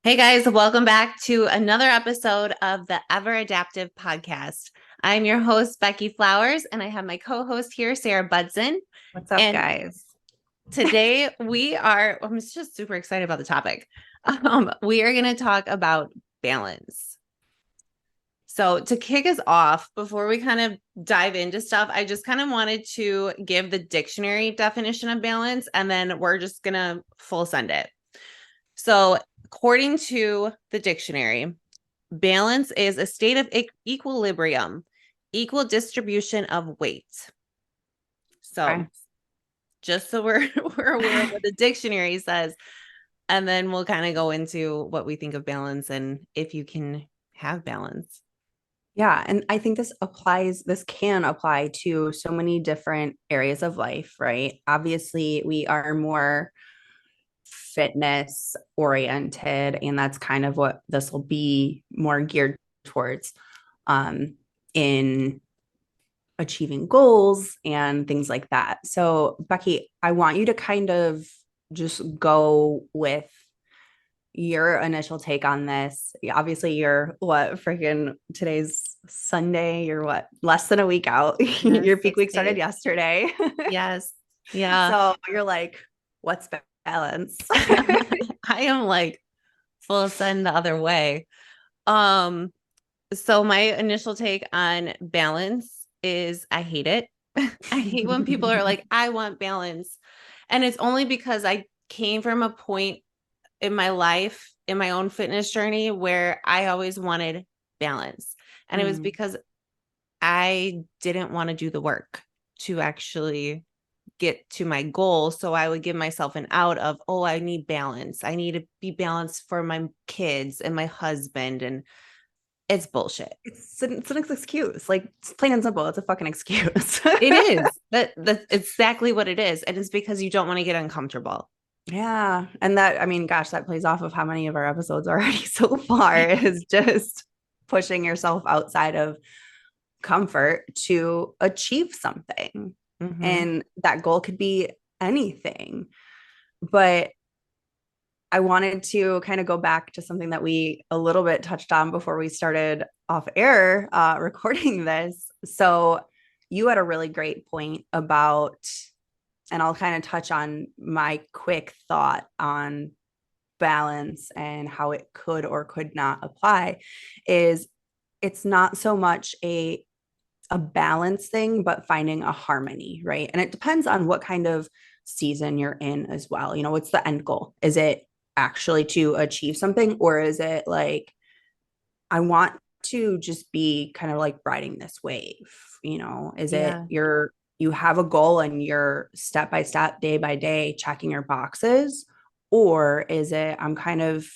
Hey guys, welcome back to another episode of the Ever Adaptive Podcast. I'm your host, Beckie.flowers, and I have my co-host here, sarahbudzz. What's up, And guys? today I'm just super excited about the topic. We are going to talk about balance. So to kick us off, before we kind of dive into stuff, I just kind of wanted to give the dictionary definition of balance, and then we're just going to full send it. So according to the dictionary, balance is a state of equilibrium, equal distribution of weight. So Okay. just so we're aware of what the dictionary says, and then we'll kind of go into what we think of balance and if you can have balance. Yeah, and I think this can apply to so many different areas of life, right? Obviously, we are more fitness oriented, and that's kind of what this will be more geared towards in achieving goals and things like that. So, Becky, I want you to kind of just go with your initial take on this. Obviously, you're what freaking today's Sunday. You're what less than a week out. Yes, Your peak six week started days. yesterday. Yes. Yeah. So you're like, what's balance? I am like full send the other way. Um, so my initial take on balance is I hate it. I hate when people are like, I want balance. And it's only because I came from a point in my life, in my own fitness journey, where I always wanted balance. And it was Mm, because I didn't want to do the work to actually get to my goal. So I would give myself an out of, oh, I need balance. I need to be balanced for my kids and my husband. And it's bullshit. it's an excuse. Like it's plain and simple. It's a fucking excuse. It is. That's exactly what it is. And it's because you don't want to get uncomfortable. Yeah. And that, I mean, gosh, that plays off of how many of our episodes already so far is just pushing yourself outside of comfort to achieve something. Mm-hmm. And that goal could be anything. But I wanted to kind of go back to something that we a little bit touched on before we started off air recording this. So you had a really great point about, and I'll kind of touch on my quick thought on balance and how it could or could not apply is it's not so much a balance thing, but finding a harmony, right? And it depends on what kind of season you're in as well. You know, what's the end goal? Is it actually to achieve something, or is it like, I want to just be kind of like riding this wave? You know, is it Yeah. you have a goal and you're step by step, day by day, checking your boxes? Or is it, I'm kind of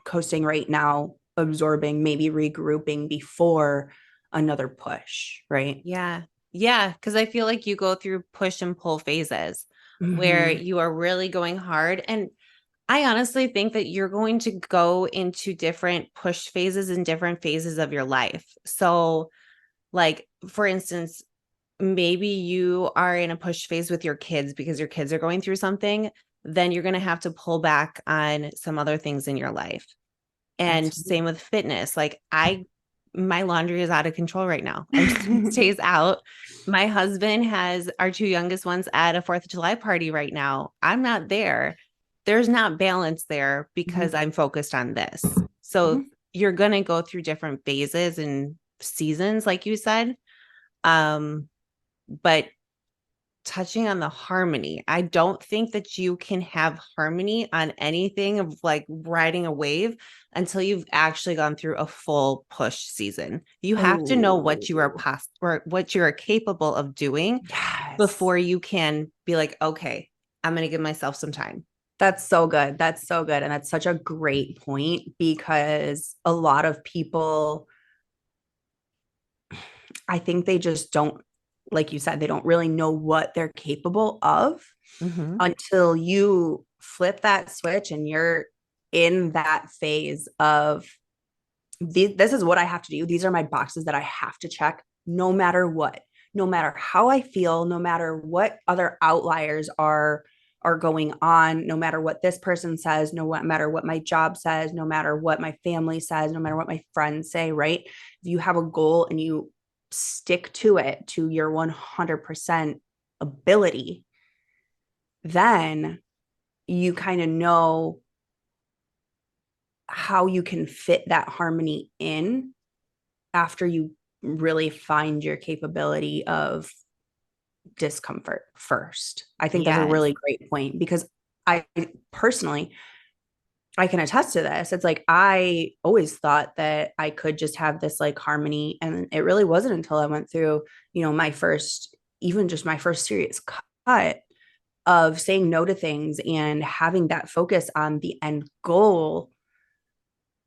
coasting right now, absorbing, maybe regrouping before another push, right? Yeah. Yeah. Because I feel like you go through push and pull phases where Mm-hmm. you are really going hard. And I honestly think that you're going to go into different push phases in different phases of your life. So, like, for instance, maybe you are in a push phase with your kids because your kids are going through something, then you're going to have to pull back on some other things in your life. And same with fitness. Like my laundry is out of control right now. I'm stays out. My husband has our two youngest ones at a 4th of July party right now. I'm not there. There's not balance there because Mhm. I'm focused on this. So Mhm. you're going to go through different phases and seasons, like you said. But touching on the harmony, I don't think that you can have harmony on anything of like riding a wave until you've actually gone through a full push season. You have to know what you are Oh, or what you are capable of doing yes. before you can be like, okay, I'm going to give myself some time. That's so good. That's so good. And that's such a great point because a lot of people, I think they just don't, like you said, they don't really know what they're capable of Mm-hmm. until you flip that switch and you're in that phase of this is what I have to do. These are my boxes that I have to check no matter what, no matter how I feel, no matter what other outliers are are going on, no matter what this person says, no matter what my job says, no matter what my family says, no matter what my friends say, right? If you have a goal and you stick to it to your 100% ability, then you kind of know how you can fit that harmony in after you really find your capability of discomfort first. I think that's a Yes. really great point because I personally, I can attest to this. It's like I always thought that I could just have this like harmony. And it really wasn't until I went through, my first, even just my first serious cut of saying no to things and having that focus on the end goal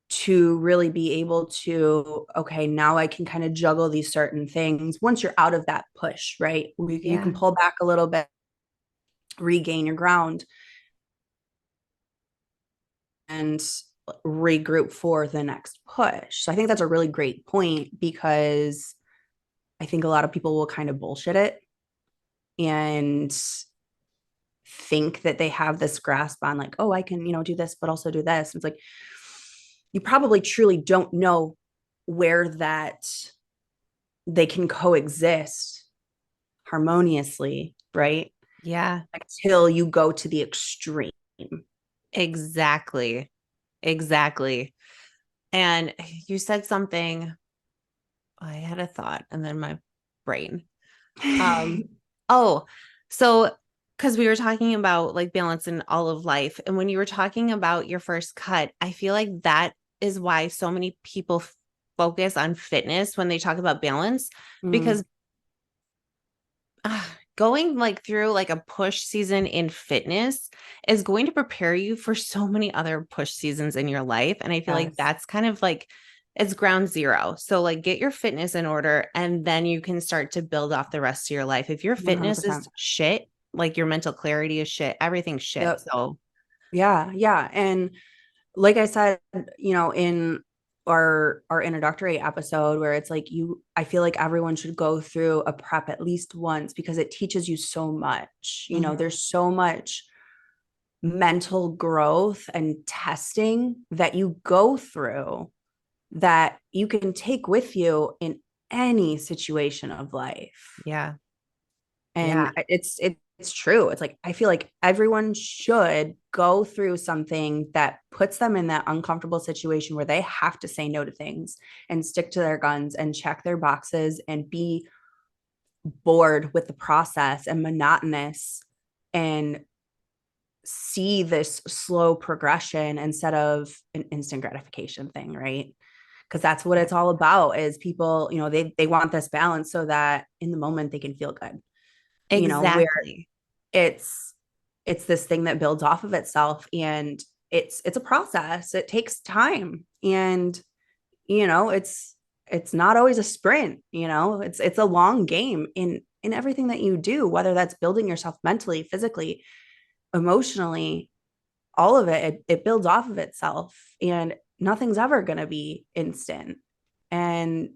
to really be able to, okay, now I can kind of juggle these certain things once you're out of that push, right? You can Yeah. pull back a little bit, regain your ground, and regroup for the next push. So I think that's a really great point because I think a lot of people will kind of bullshit it and think that they have this grasp on like, oh, I can, do this, but also do this. It's like, you probably truly don't know where that they can coexist harmoniously, right? Yeah. Until you go to the extreme. Exactly. Exactly. And you said something, I had a thought and then my brain. Um, oh, so because we were talking about like balance in all of life. And when you were talking about your first cut, I feel like that is why so many people focus on fitness when they talk about balance, Mm, because going like through like a push season in fitness is going to prepare you for so many other push seasons in your life. And I feel like yes, that's kind of like it's ground zero. So like get your fitness in order and then you can start to build off the rest of your life. If your fitness 100%. is shit, like your mental clarity is shit, everything's shit. Yep. So Yeah, yeah. And like I said, in our introductory episode where it's like I feel like everyone should go through a prep at least once because it teaches you so much. mhm. There's so much mental growth and testing that you go through that you can take with you in any situation of life. Yeah. And Yeah. it's true. It's like I feel like everyone should go through something that puts them in that uncomfortable situation where they have to say no to things and stick to their guns and check their boxes and be bored with the process and monotonous and see this slow progression instead of an instant gratification thing, right? Because that's what Yeah. it's all about is people, they want this balance so that in the moment they can feel good, where Exactly. it's it's this thing that builds off of itself and it's a process. It takes time and it's not always a sprint, it's a long game in everything that you do, whether that's building yourself mentally, physically, emotionally, all of it builds off of itself and nothing's ever going to be instant. And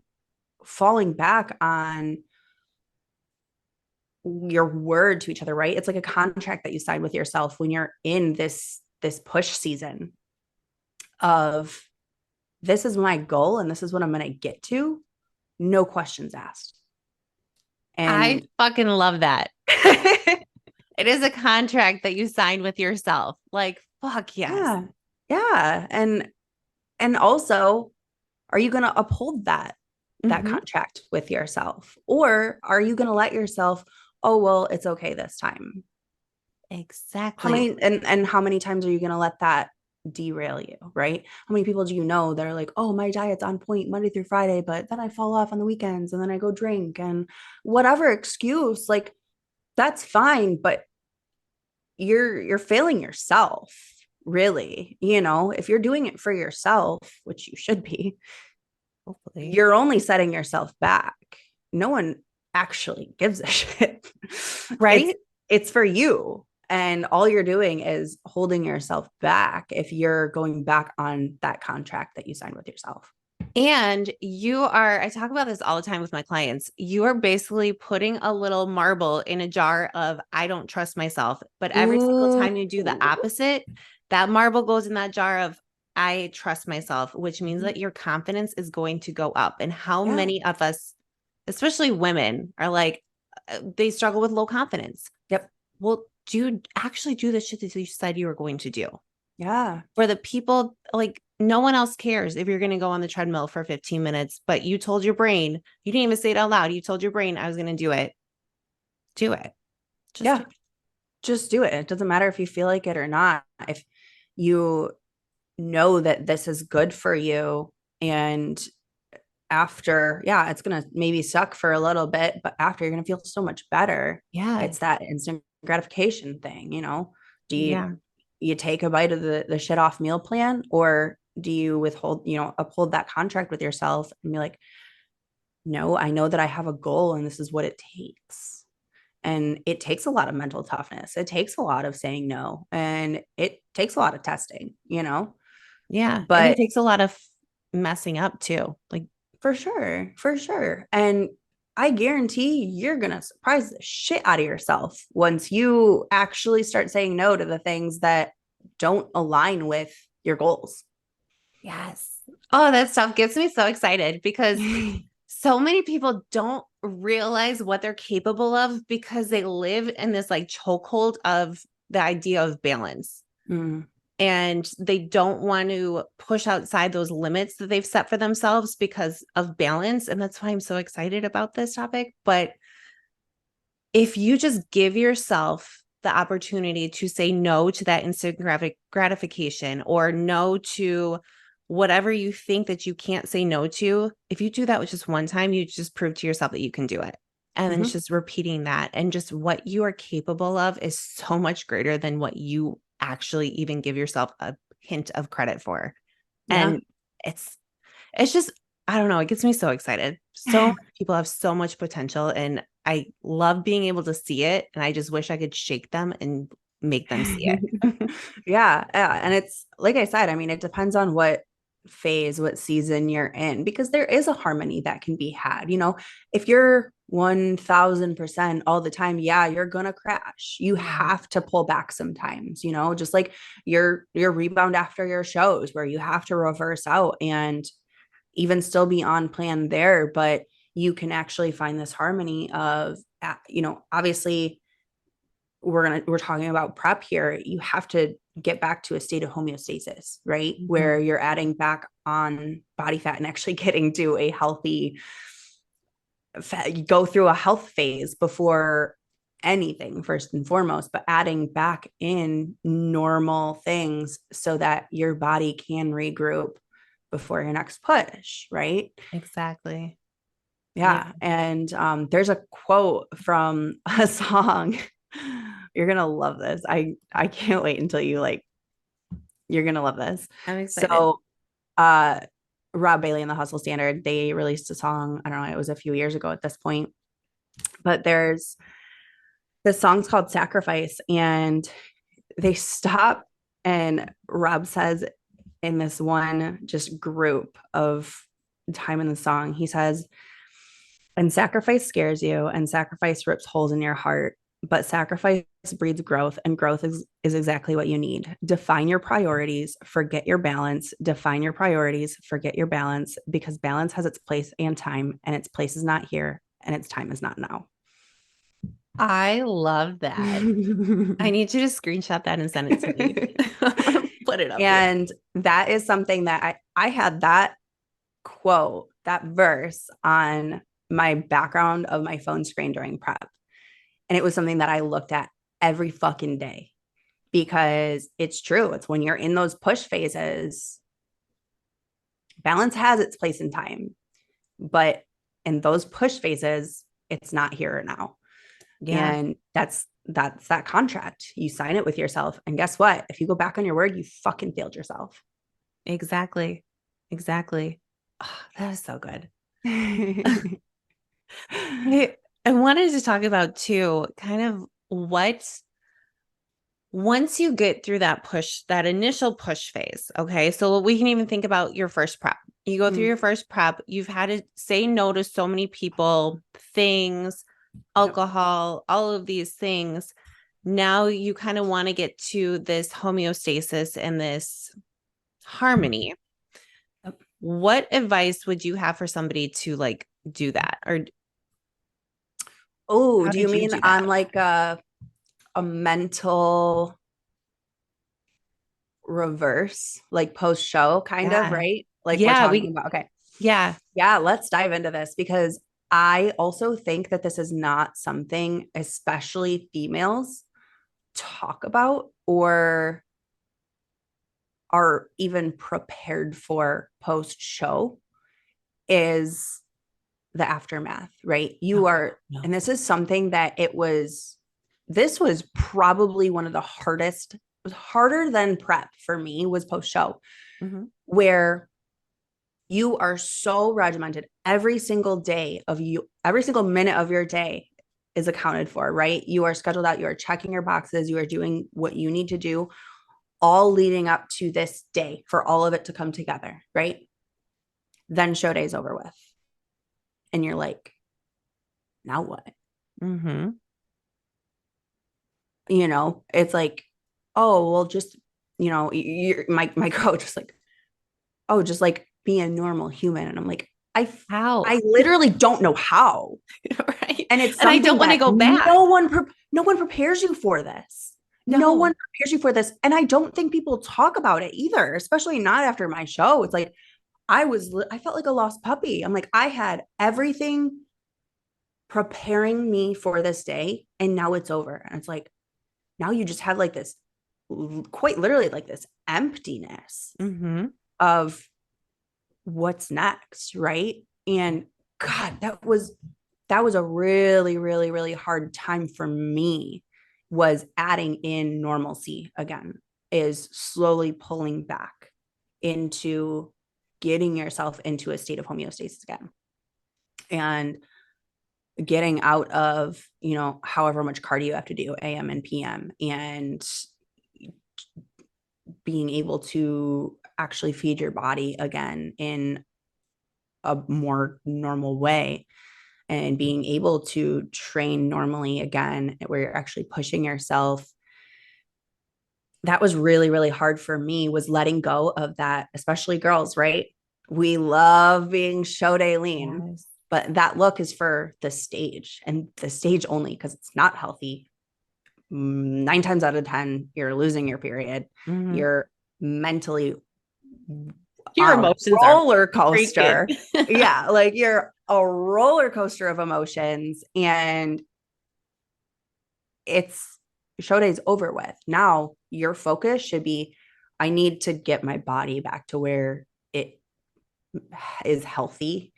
falling back on your word to each other, right? It's like a contract that you sign with yourself when you're in this push season of this is my goal and this is what I'm going to get to, no questions asked. I And fucking love that. It is a contract that you signed with yourself. Like, fuck yes. yeah, yeah. And also, are you going to uphold that Hmm. contract with yourself, or are you going to let yourself, oh well, it's okay this time? How Exactly. many and how many times are you going to let that derail you, right? How many people do you know that are like, oh, my diet's on point Monday through Friday, but then I fall off on the weekends and then I go drink and whatever excuse, like that's fine, but you're failing yourself, really. If you're doing it for yourself, which you should be, Hopefully. you're only setting yourself back. No one actually gives a shit. it's Right? it's for you. And all you're doing is holding yourself back if you're going back on that contract that you signed with yourself. And I talk about this all the time with my clients. You are basically putting a little marble in a jar of, I don't trust myself. But every single Ooh, time you do the opposite, that marble goes in that jar of, I trust myself, which means that your confidence is going to go up. And how yeah. many of us, especially women, are like, they struggle with low confidence. Yep. Well, actually do the shit that you said you were going to do? Yeah. For the people, like, no one else cares if you're going to go on the treadmill for 15 minutes, but you told your brain, you didn't even say it out loud. You told your brain, I was going to do it. Do it. Just do Yeah. it. Just do it. It doesn't matter if you feel like it or not. If you know that this is good for you, and after, yeah, it's going to maybe suck for a little bit, but after you're going to feel so much better. Yeah. It's that instant gratification thing, Do Yeah. you take a bite of the shit off meal plan, or do you withhold, uphold that contract with yourself and be like, no, I know that I have a goal and this is what it takes. And it takes a lot of mental toughness. It takes a lot of saying no, and it takes a lot of testing. Yeah. And it But takes a lot of messing up too. Like, for sure, for sure. And I guarantee you're going to surprise the shit out of yourself once you actually start saying no to the things that don't align with your goals. yes. Oh, that stuff gets me so excited because so many people don't realize what they're capable of because they live in this like chokehold of the idea of balance. Mm. And they don't want to push outside those limits that they've set for themselves because of balance. And that's why I'm so excited about this topic. But if you just give yourself the opportunity to say no to that instant gratification or no to whatever you think that you can't say no to, if you do that with just one time, you just prove to yourself that you can do it. And then Mm-hmm. just repeating that, and just what you are capable of is so much greater than what you actually even give yourself a hint of credit for. Yeah. And it's it's just, I don't know, it gets me so excited. So many people have so much potential, and I love being able to see it. And I just wish I could shake them and make them see it. Yeah, yeah. And it's like I said, I mean, it depends on what phase, what season you're in, because there is a harmony that can be had. If you're 1000% all the time, yeah, you're gonna crash. You Yeah, have to pull back sometimes, just like your rebound after your shows where you have to reverse out and even still be on plan there, but you can actually find this harmony of, obviously we're talking about prep here. You have to get back to a state of homeostasis, right? Where mhm, you're adding back on body fat and actually getting to a healthy, go through a health phase before anything, first and foremost, but adding back in normal things so that your body can regroup before your next push, right? exactly. Yeah. Yeah. And there's a quote from a song. You're gonna love this. I can't wait until you're gonna love this. I'm excited. So uh Rob Bailey and the Hustle Standard, they released a song, I don't know, it was a few years ago at this point, but there's this song's called Sacrifice, and they stop, and Rob says in this one just group of time in the song, he says, and sacrifice scares you, and sacrifice rips holes in your heart. But sacrifice breeds growth, and growth is exactly what you need. Define your priorities, forget your balance. Define your priorities, forget your balance, because balance has its place and time, and its place is not here, and its time is not now. I love that. I need you to screenshot that and send it to me. I'm gonna put it up here. And that is something that I had that quote, that verse on my background of my phone screen during prep. And it was something that I looked at every fucking day because it's true. It's when you're in those push phases, balance has its place in time, but in those push phases, it's not here or now. Yeah, And that's that contract. You sign it with yourself. And guess what? If you go back on your word, you fucking failed yourself. exactly. Exactly. Oh, that is so good. Hey, I wanted to talk about too, kind of what once you get through that initial push phase. Okay. So we can even think about your first prep. You go through Mm. your first prep, you've had to say no to so many people, things, Yep. alcohol, all of these things. Now you kind of want to get to this homeostasis and this harmony. Yep. What advice would you have for somebody to like do that? Or Oh, how do you did you mean do on that? like a mental reverse, like post show kind of, Yeah. right? Like we're Yeah, talking about. Okay. yeah. Yeah, let's dive into this because I also think that this is not something, especially females, talk about or are even prepared for post show is the aftermath, right? You No, are, no. and this is something that this was probably one of the hardest, it was harder than prep for me was post show, Mm-hmm. where you are so regimented every single day of you, every single minute of your day is accounted for, right? You are scheduled out, you are checking your boxes, you are doing what you need to do, all leading up to this day for all of it to come together, right? Then show day's over with. And you're like, now what? Mm-hmm. It's like, oh, well, just, my coach is like, oh, just like be a normal human. And I'm like, How? I literally don't know how. Right. And it's And I don't something want to that go back. no one prepares you for this. No one No. prepares you for this. And I don't think people talk about it either, especially not after my show. It's like I felt like a lost puppy. I'm like, I had everything preparing me for this day and now it's over. And it's like, now you just have like this, quite literally like this emptiness Mm-hmm. of what's next, right? And God, that was a really, really, really hard time for me, was adding in normalcy again, is slowly pulling back into getting yourself into a state of homeostasis again, and getting out of, however much cardio you have to do AM and PM, and being able to actually feed your body again in a more normal way, and being able to train normally again where you're actually pushing yourself. That was really, really hard for me, was letting go of that, especially girls, right? We love being show day lean, Yes. but that look is for the stage and the stage only, because it's not healthy. 9 times out of 10, you're losing your period. Mm-hmm. You're mentally Your on a emotions are roller freaking. coaster. Yeah, like you're a roller coaster of emotions, and it's show day's over with. Now your focus should be, I need to get my body back to where it is healthy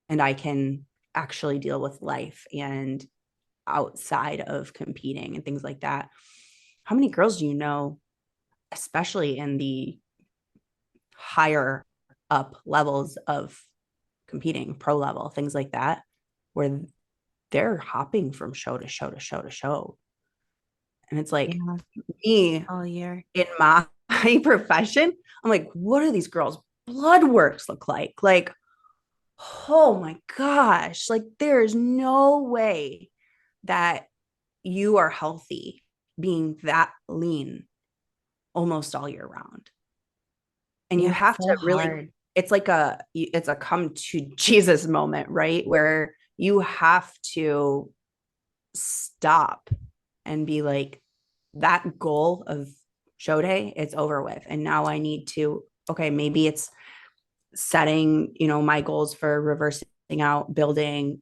and I can actually deal with life and outside of competing and things like that. How many girls do you know, especially in the higher up levels of competing, pro level, things like that, where they're hopping from show to show to show to show? And it's like, Yeah, me all year. in my profession, I'm like, what do these girls' blood works look like? Like, oh my gosh, like there's no way that you are healthy being that lean almost all year round. And you Yeah, it's have so to really, hard. it's a come to Jesus moment, right? Where you have to stop and be like, that goal of show day, it's over with. And now I need to, okay, maybe it's setting, my goals for reversing out, building,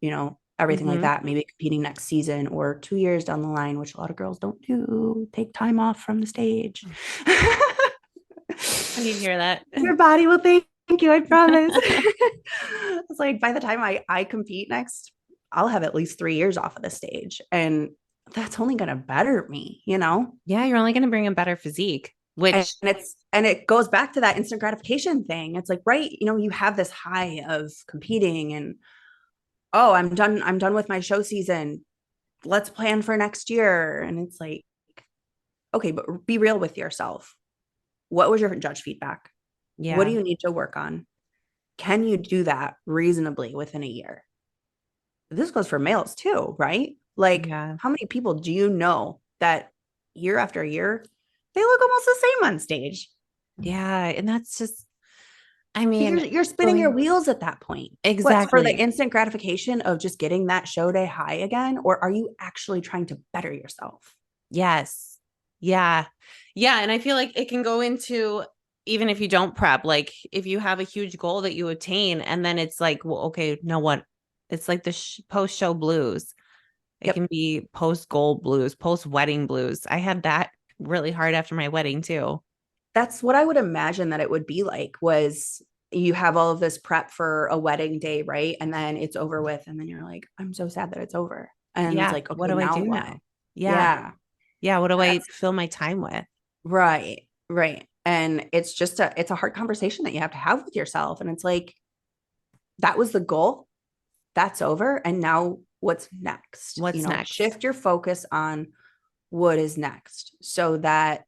everything like Mm-hmm. that, maybe competing next season or 2 years down the line, which a lot of girls don't do, take time off from the stage. I need to hear that. Your body will thank you, I promise. It's like, by the time I compete next, I'll have at least 3 years off of the stage. And that's only going to better me. Yeah, you're only going to bring a better physique, And which, it goes back to that instant gratification thing. It's like, right, you have this high of competing and, oh, I'm done with my show season. Let's plan for next year. And it's like, okay, but be real with yourself. What was your judge feedback? What do yeah, you need to work on? Can you do that reasonably within a year? This goes for males too, right? Like, Yeah. how many people do you know that year after year, they look almost the same on stage? Yeah. And that's just, I But mean, you're spinning your going wheels at that point. What's for the exactly. instant gratification of just getting that show day high again? Or are you actually trying to better yourself? Yes. Yeah. Yeah. And I feel like it can go into even if you don't prep, like if you have a huge goal that you attain, and then it's like, well, okay, no what? It's like the post show blues. It Yep. can be post goal blues, post wedding blues. I had that really hard after my wedding too. That's what I would imagine that it would be like was you have all of this prep for a wedding day, right? And then it's over with. And then you're like, I'm so sad that it's over. And it's Yeah. like, What okay, do I now do what? now? Yeah. Yeah. Yeah. What do I That's fill my time with? right. Right. And it's a hard conversation that you have to have with yourself. And it's like, that was the goal. That's over. And now what's next? You What's know, next? shift your focus on what is next so that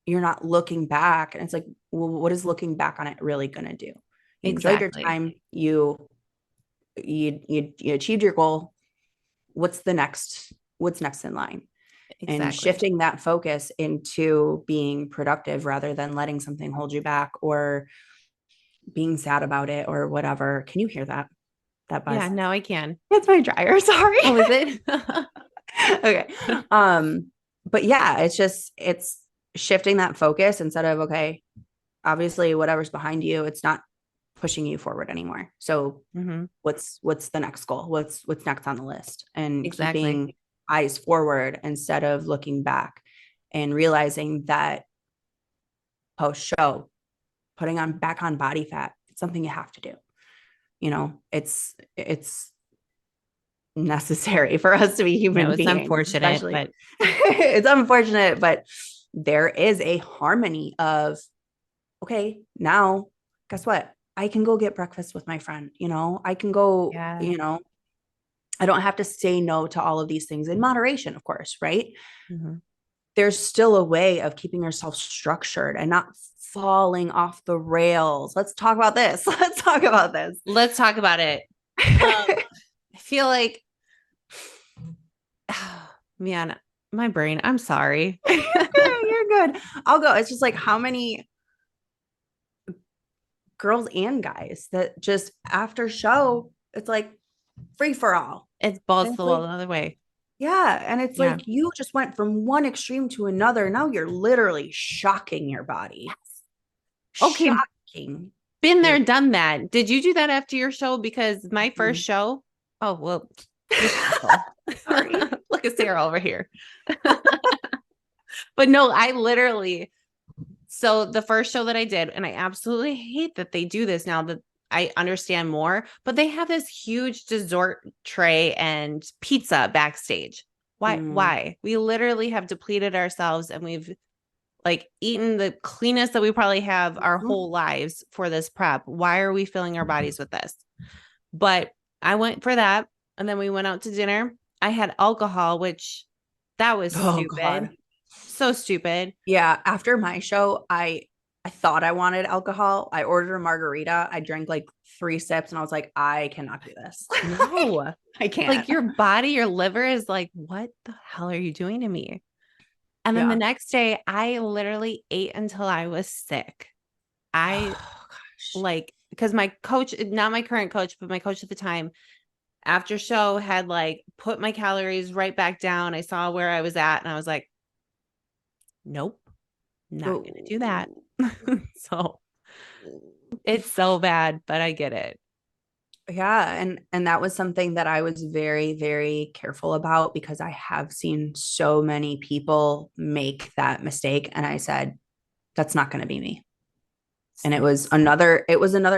you're not looking back. And it's like, well, what is looking back on it really going to do? You enjoyed your Exactly. time. You achieved your goal. What's next in line? And Exactly. shifting that focus into being productive rather than letting something hold you back or being sad about it or whatever. Can you hear that Yeah. buzz? Now I can. It's my dryer. Sorry. Oh, is it? Okay. But yeah, it's shifting that focus instead of, okay, obviously whatever's behind you, it's not pushing you forward anymore. So hmm what's the next goal? What's next on the list? And Exactly. keeping eyes forward instead of looking back and realizing that post show, putting on back on body fat, it's something you have to do. You know, it's necessary for us to be No, human it's beings, unfortunate, especially but it's unfortunate, but there is a harmony of, okay, now guess what? I can go get breakfast with my friend, you know, I can go, yeah. you know, I don't have to say no to all of these things in moderation, of course, right? hmm There's still a way of keeping yourself structured and not falling off the rails. Let's talk about this. Let's talk about this. Let's talk about it. I feel like, man, my brain, I'm sorry. You're good. I'll go. It's just like how many girls and guys that just after show, it's like free for all. It's balls And to it's the wall like, the other way. yeah. And it's Yeah. like you just went from one extreme to another. Now you're literally shocking your body. Okay. Shocking Been your there, done that. Did you do that after your show? Because my first show, oh, well, be careful. sorry. Look at Sarah over here. But no, I literally, so the first show that I did, and I absolutely hate that they do this now that I understand more, but they have this huge dessert tray and pizza backstage. Why? Mm. Why? We literally have depleted ourselves and we've like eaten the cleanest that we probably have our Mhm. whole lives for this prep. Why are we filling our bodies with this? But I went for that. And then we went out to dinner. I had alcohol, which that was Oh stupid. God. So stupid. Yeah. After my show, I thought I wanted alcohol. I ordered a margarita. I drank like 3 sips and I was like, I cannot do this. No. I Like can't. your body, your liver is like, what the hell are you doing to me? And then the Yeah. next day, I literally ate until I was sick. I Oh gosh. like, because my coach, not my current coach, but my coach at the time, after show had like put my calories right back down. I saw where I was at and I was like, nope, not going to do that. Oh. So it's so bad, but I get it. Yeah, and that was something that I was very very careful about because I have seen so many people make that mistake and I said that's not going to be me. And it was another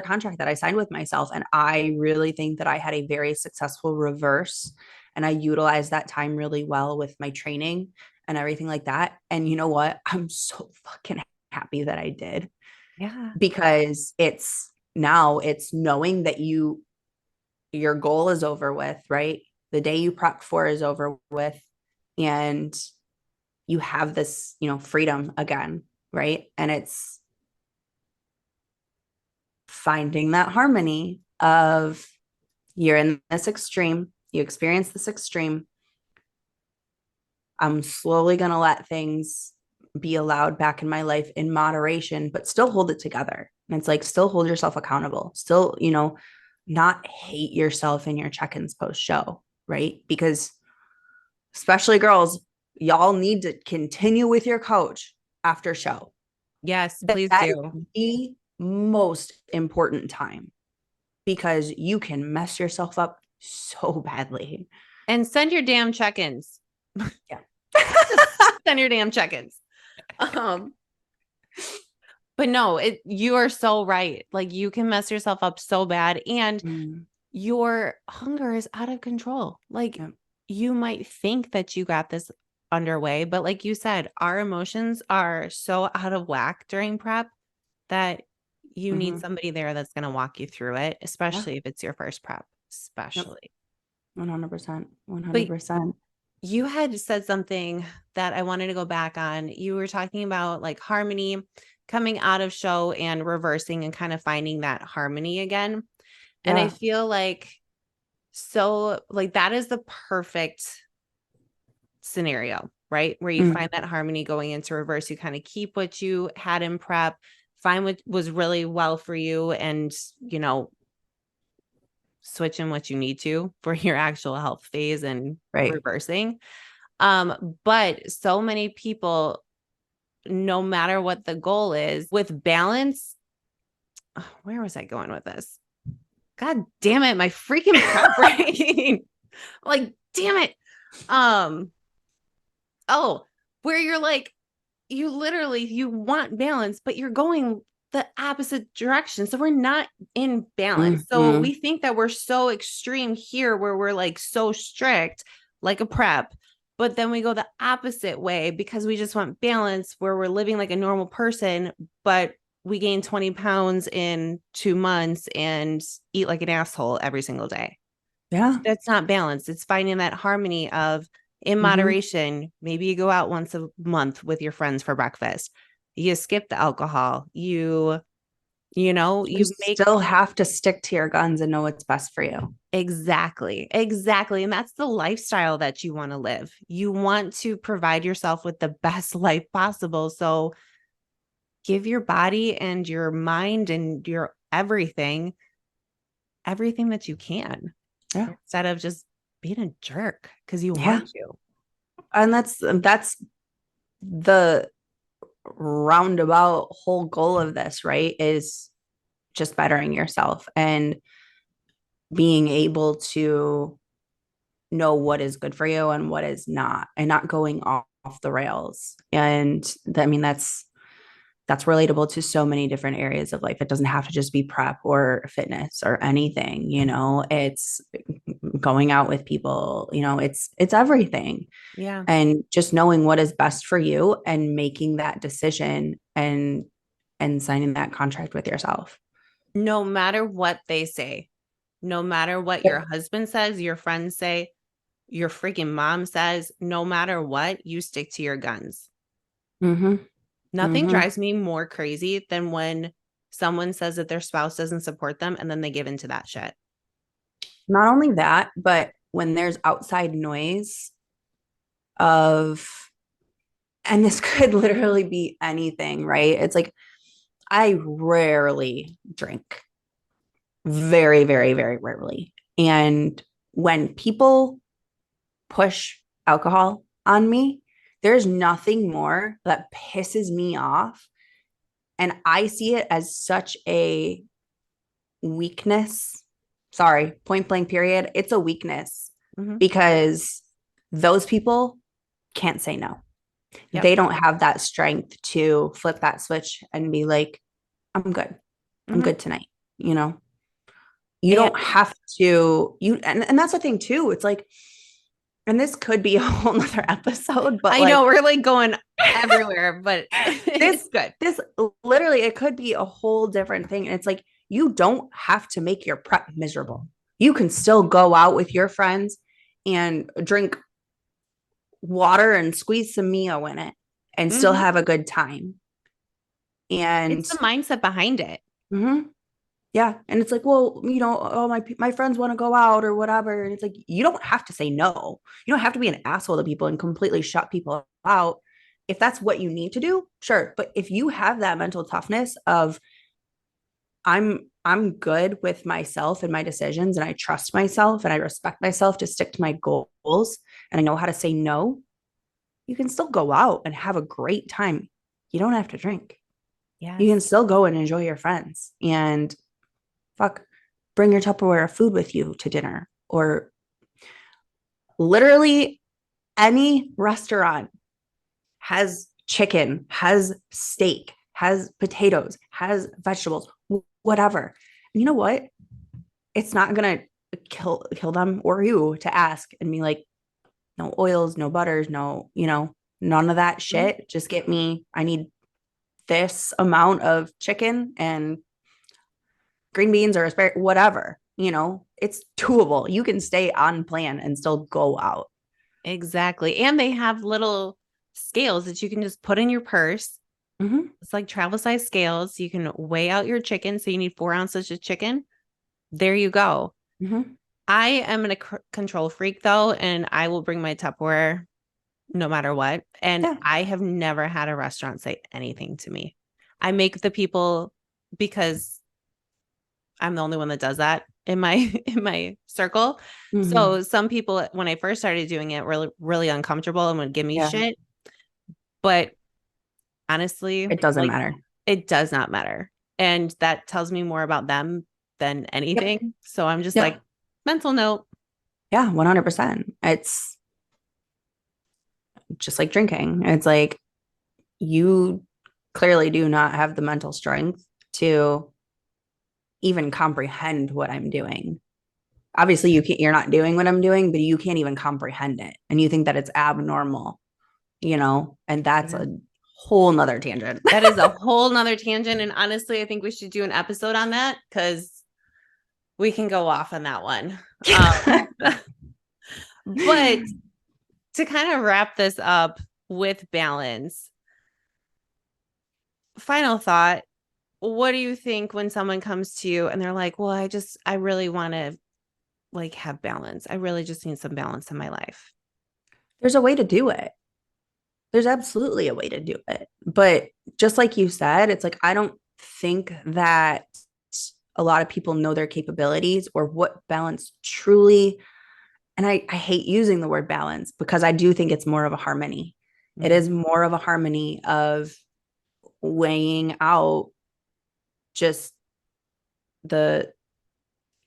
contract that I signed with myself and I really think that I had a very successful reverse and I utilized that time really well with my training and everything like that. And you know what? I'm so fucking happy that I did Yeah. because it's knowing that your goal is over with, right? The day you prepped for is over with and you have this, freedom again, right? And it's finding that harmony of you're in this extreme, you experience this extreme. I'm slowly going to let things be allowed back in my life in moderation, but still hold it together. And it's like, still hold yourself accountable, still, not hate yourself in your check-ins post show, right? Because especially girls, y'all need to continue with your coach after show. Yes, please That do. is the most important time because you can mess yourself up so badly. And send your damn check-ins. Yeah. Send your damn check-ins. But no, you are so right. Like you can mess yourself up so bad and your hunger is out of control. Like you might think that you got this underway, but like you said, our emotions are so out of whack during prep that you need somebody there that's going to walk you through it, especially if it's your first prep, especially. 100%. 100%. You had said something that I wanted to go back on. You were talking about like harmony coming out of show and reversing and kind of finding that harmony again. And I feel like that is the perfect scenario, right? Where you find that harmony going into reverse. You kind of keep what you had in prep, find what was really well for you, and, switch in what you need to for your actual health phase and reversing. But so many people, no matter what the goal is with balance, where was I going with this? God damn it. My freaking prep brain. Like, damn it. Where you're like, you want balance, but you're going the opposite direction. So we're not in balance. So we think that we're so extreme here where we're like so strict, like a prep, but then we go the opposite way because we just want balance where we're living like a normal person, but we gain 20 pounds in 2 months and eat like an asshole every single day. Yeah. That's not balance. It's finding that harmony of in moderation. Maybe you go out once a month with your friends for breakfast. You skip the alcohol. You still have to stick to your guns and know what's best for you. Exactly. And that's the lifestyle that you want to live. You want to provide yourself with the best life possible. So give your body and your mind and your everything that you can. Yeah. Instead of just being a jerk because you want to. And that's the roundabout whole goal of this, right? Is just bettering yourself and being able to know what is good for you and what is not, and not going off the rails. And that's relatable to so many different areas of life. It doesn't have to just be prep or fitness or anything, it's going out with people, it's everything. Yeah. And just knowing what is best for you and making that decision and signing that contract with yourself. No matter what they say, no matter what your husband says, your friends say, your freaking mom says, no matter what, you stick to your guns. Nothing drives me more crazy than when someone says that their spouse doesn't support them and then they give into that shit. Not only that, but when there's outside noise of, and this could literally be anything, right? It's like, I rarely drink, very, very, very rarely. And when people push alcohol on me, there's nothing more that pisses me off. And I see it as such a weakness. Sorry, point blank, period. It's a weakness because those people can't say no. Yep. They don't have that strength to flip that switch and be like, I'm good. I'm good tonight. You don't have to, and that's the thing too. It's like, and this could be a whole nother episode, but I know we're like going everywhere, but it's good. This literally, it could be a whole different thing. And it's like, you don't have to make your prep miserable. You can still go out with your friends and drink water and squeeze some Mio in it and still have a good time. And it's the mindset behind it. Yeah. And it's like, well, oh, my friends want to go out or whatever. And it's like, you don't have to say no. You don't have to be an asshole to people and completely shut people out. If that's what you need to do, sure. But if you have that mental toughness of I'm good with myself and my decisions, and I trust myself and I respect myself to stick to my goals, and I know how to say no, you can still go out and have a great time. You don't have to drink. You can Yes. still go and enjoy your friends and fuck, bring your Tupperware of food with you to dinner, or literally any restaurant has chicken, has steak, has potatoes, has vegetables, whatever. And you know what? It's not gonna kill them or you to ask and be like, no oils, no butters, no, none of that Mhm. shit. Just get me, I need this amount of chicken and green beans or asparagus, whatever. It's doable. You can stay on plan and still go out. Exactly. And they have little scales that you can just put in your purse. Mm-hmm. It's like travel size scales. You can weigh out your chicken. So you need 4 ounces of chicken. There you go. Mm-hmm. I am a control freak though, and I will bring my Tupperware no matter what. And Yeah. I have never had a restaurant say anything to me. I make the people, because I'm the only one that does that in my in my circle. Mm-hmm. So some people, when I first started doing it, were really uncomfortable and would give me Yeah. shit. But honestly, It doesn't like, matter. it does not matter. And that tells me more about them than Yep. anything. So I'm just like, Yep. mental note. Yeah. 100%. It's just like drinking. It's like you clearly do not have the mental strength to even comprehend what I'm doing. Obviously, you're not doing what I'm doing, but you can't even comprehend it. And you think that it's abnormal, and that's Yeah. a whole nother tangent. That is a whole nother tangent. And honestly, I think we should do an episode on that because we can go off on that one. But to kind of wrap this up with balance, final thought, what do you think when someone comes to you and they're like, well, I really want to like have balance. I really just need some balance in my life. There's a way to do it. There's absolutely a way to do it. But just like you said, it's like, I don't think that a lot of people know their capabilities or what balance truly, and I hate using the word balance because I do think it's more of a harmony. It Mhm. is more of a harmony of weighing out just the,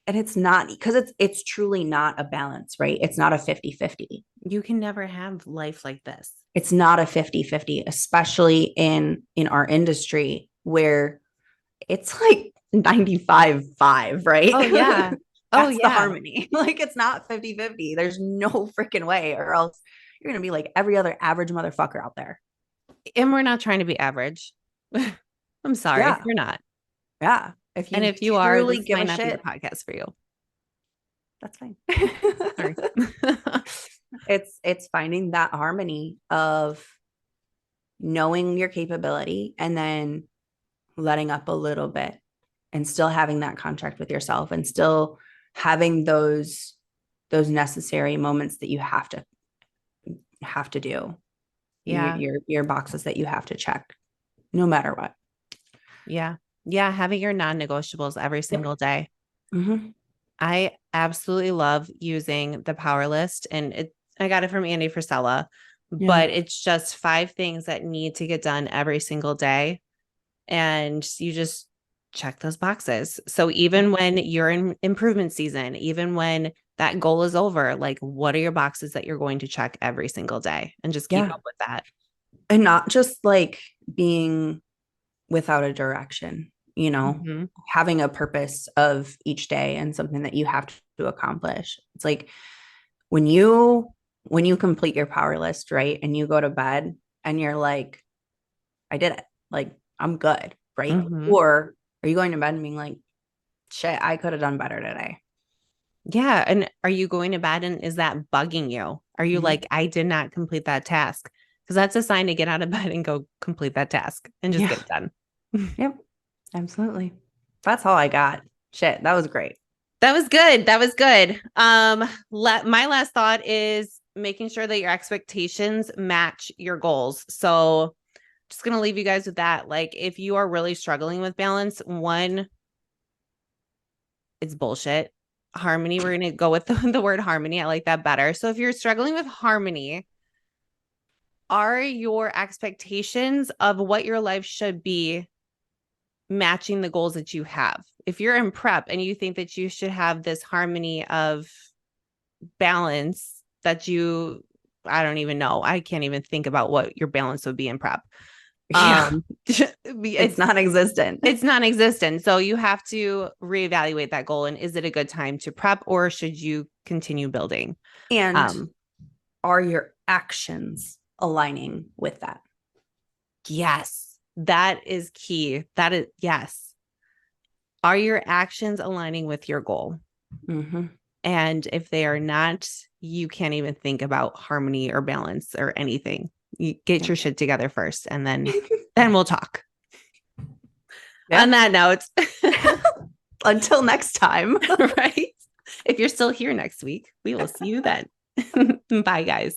and it's not because it's truly not a balance, right? It's not a 50-50. You can never have life like this. It's not a 50-50, especially in our industry where it's like 95-5, right? Oh, yeah. Oh, That's the yeah. harmony. Like it's not 50-50. There's no freaking way, or else you're going to be like every other average motherfucker out there. And we're not trying to be average. I'm sorry. Yeah. We're not. Yeah. If And you if you are, truly this give might a not be the shit, podcast for you. that's fine. Sorry. It's finding that harmony of knowing your capability and then letting up a little bit and still having that contract with yourself and still having those necessary moments that you have to do Yeah. your boxes that you have to check no matter what. Yeah. Yeah. Having your non-negotiables every Yep. single day. Mm-hmm. I absolutely love using the power list, and I got it from Andy Frisella, Yeah. but it's just 5 things that need to get done every single day. And you just check those boxes. So even when you're in improvement season, even when that goal is over, like, what are your boxes that you're going to check every single day, and just keep Yeah. up with that. And not just like being without a direction, Mhm. having a purpose of each day and something that you have to accomplish. It's like when you complete your power list, right? And you go to bed and you're like, I did it. Like, I'm good, right? Mhm. Or are you going to bed and being like, shit, I could have done better today? Yeah. And are you going to bed and is that bugging you? Are you Mm-hmm. like, I did not complete that task? Because that's a sign to get out of bed and go complete that task and just Yeah. get it done. Yep. Absolutely. That's all I got. Shit, that was great. That was good. That was good. My last thought is making sure that your expectations match your goals. So just going to leave you guys with that. Like, if you are really struggling with balance, one, it's bullshit. Harmony, we're going to go with the word harmony. I like that better. So if you're struggling with harmony, are your expectations of what your life should be matching the goals that you have? If you're in prep and you think that you should have this harmony of balance that you, I don't even know. I can't even think about what your balance would be in prep. Yeah. It's non-existent. It's non-existent. So you have to reevaluate that goal. And is it a good time to prep, or should you continue building? And are your actions aligning with that? Yes, that is key. That is, yes. Are your actions aligning with your goal? Mm-hmm. And if they are not, you can't even think about harmony or balance or anything. You get your shit together first, and then we'll talk. Yeah. On that note, until next time, right? If you're still here next week, we will see you then. Bye, guys.